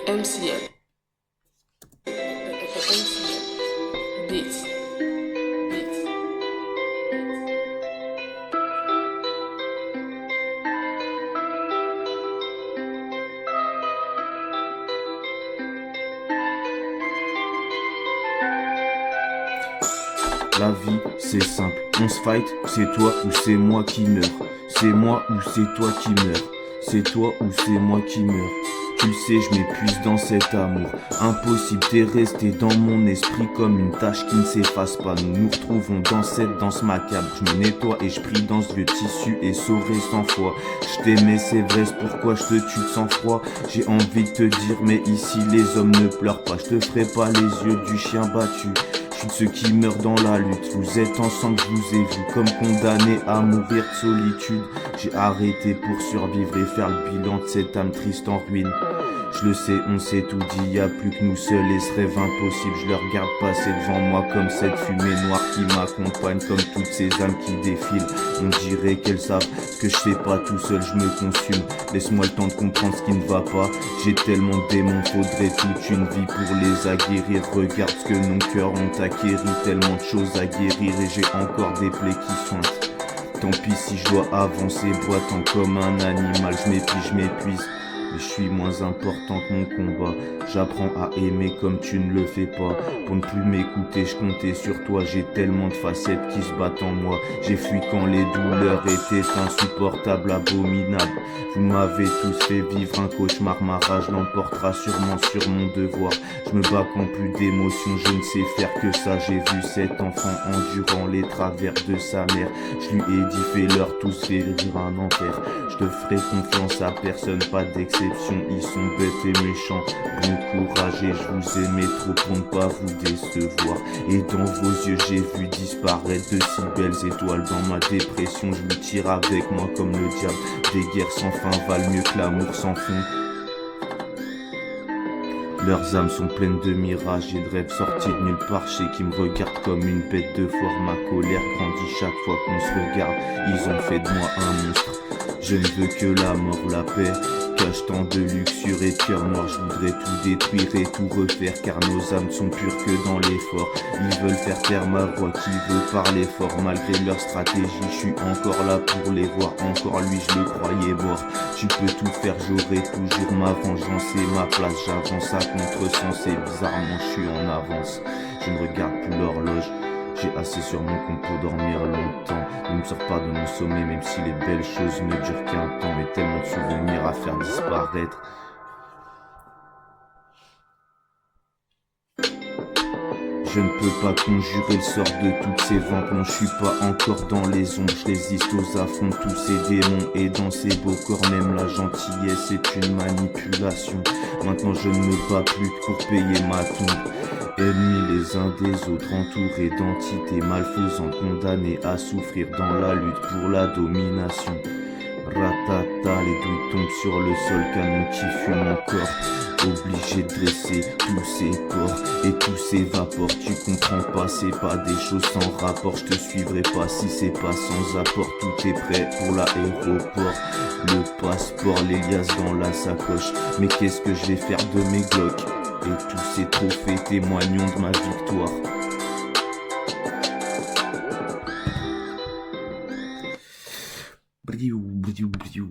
MCL. MCL. Beats. Beats. La vie, c'est simple. On se fight, c'est toi ou c'est moi qui meurs. C'est moi ou c'est toi qui meurs. C'est toi ou c'est moi qui meurs. Tu le sais, je m'épuise dans cet amour. Impossible, t'es resté dans mon esprit comme une tache qui ne s'efface pas. Nous nous retrouvons dans cette danse macabre. Je me nettoie et je prie dans ce vieux tissu essoré 100 fois. Je t'aimais, c'est vrai, c'est pourquoi je te tue de sang-froid. J'ai envie de te dire, mais ici les hommes ne pleurent pas. Je te ferai pas les yeux du chien battu. Je suis de ceux qui meurent dans la lutte. Vous êtes ensemble, je vous ai vu comme condamnés à mourir de solitude. J'ai arrêté pour survivre et faire le bilan de cette âme triste en ruine. Je le sais, on s'est tout dit, y a plus que nous seuls et ce rêve impossible. Je le regarde passer devant moi comme cette fumée noire qui m'accompagne, comme toutes ces âmes qui défilent. On dirait qu'elles savent que je sais pas tout seul, je me consume. Laisse-moi le temps de comprendre ce qui ne va pas. J'ai tellement de démons, faudrait toute une vie pour les aguerrir. Regarde ce que nos cœurs ont acquéri, tellement de choses à guérir et j'ai encore des plaies qui sointent. Tant pis si je dois avancer, boitant comme un animal, je m'épuise. Mais je suis moins important que mon combat. J'apprends à aimer comme tu ne le fais pas. Pour ne plus m'écouter, je comptais sur toi. J'ai tellement de facettes qui se battent en moi. J'ai fui quand les douleurs étaient insupportables, abominables. Vous m'avez tous fait vivre un cauchemar. Ma rage l'emportera sûrement sur mon devoir. Je me bats quand plus d'émotions, je ne sais faire que ça. J'ai vu cet enfant endurant les travers de sa mère. Je lui ai dit fais-leur tous vivre un enfer. Je te ferai confiance à personne, pas d'exception. Ils sont bêtes et méchants. Bon courage et je vous aimais trop pour ne pas vous décevoir. Et dans vos yeux j'ai vu disparaître de si belles étoiles. Dans ma dépression je vous tire avec moi comme le diable. Des guerres sans fin valent mieux que l'amour sans fond. Leurs âmes sont pleines de mirages et de rêves sortis de nulle part. Je sais qu'ils me regardent comme une bête de foire. Ma colère grandit chaque fois qu'on se regarde. Ils ont fait de moi un monstre. Je ne veux que la mort, la paix. Cache tant de luxure et de cœur noir. Je voudrais tout détruire et tout refaire, car nos âmes sont pures que dans l'effort. Ils veulent faire taire ma voix qui veut parler fort. Malgré leur stratégie, je suis encore là pour les voir. Encore lui, je le croyais mort. Tu peux tout faire, j'aurai toujours ma vengeance et ma place. J'avance à contresens et bizarrement je suis en avance. Je ne regarde plus l'horloge. J'ai assez sur mon compte pour dormir longtemps. Ne me sors pas de mon sommeil, même si les belles choses ne durent qu'un temps. Et tellement de souvenirs à faire disparaître. Je ne peux pas conjurer le sort de toutes ces ventes. Non, je suis pas encore dans les ombres. Je résiste aux affronts de tous ces démons. Et dans ces beaux corps, même la gentillesse est une manipulation. Maintenant je ne me bats plus pour payer ma tombe. Ennemis les uns des autres, entourés d'entités malfaisantes, condamnés à souffrir dans la lutte pour la domination. Ratata, les douilles tombent sur le sol, canon qui fume encore. Obligé de dresser tous ces corps et tous ces vapeurs. Tu comprends pas, c'est pas des choses sans rapport. Je te suivrai pas si c'est pas sans apport. Tout est prêt pour l'aéroport. Le passeport, les liasses dans la sacoche. Mais qu'est-ce que je vais faire de mes glocks? Et tous ces trophées témoignons de ma victoire. Briou, briou, briou.